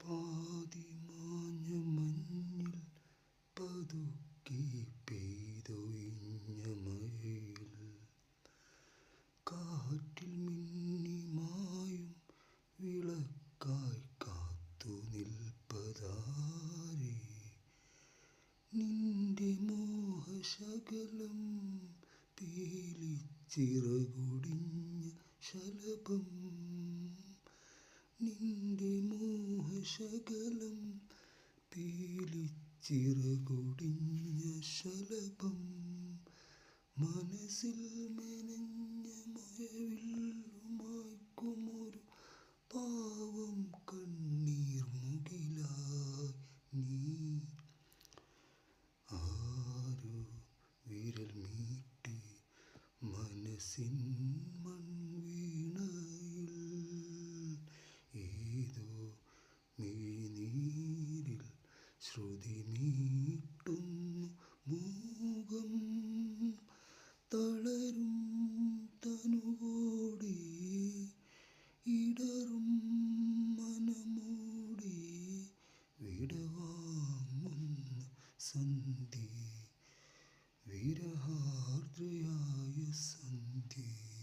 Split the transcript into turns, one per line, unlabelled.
പാതിമാഞ്ഞ മഞ്ഞിൽ പതുക്കെ പെയ്തൊഴിഞ്ഞ മഴയിൽ കാറ്റിൽ മിന്നിമായും വിളക്കായി കാത്തു നിൽപ്പതാരേ. നിന്റെ മോഹശകലം പീലിച്ചിറകൊടിഞ്ഞ ശലഭം. നിന്റെ മോഹശകലം പീലിച്ചിറകൊടിഞ്ഞ ശലഭം. മനസ്സിൽ മെനഞ്ഞ മഴവില്ലുമായ്ക്കുമൊരു പാവം കണ്ണീർ മുകിലായി നീ. ആരോ വിരൽ മീട്ടി മനസ്സിൻ മൺവീണയിൽ. ഏതോ മിഴിനീരിൽ ശ്രുതി മീട്ടുന്നു മൂകം. തളരും തനുവോടെ ഇടറും മനമോടെ വിടവാങ്ങുന്ന സന്ധ്യേ, വിരഹാർദ്രയായ സന്ധ്യേ.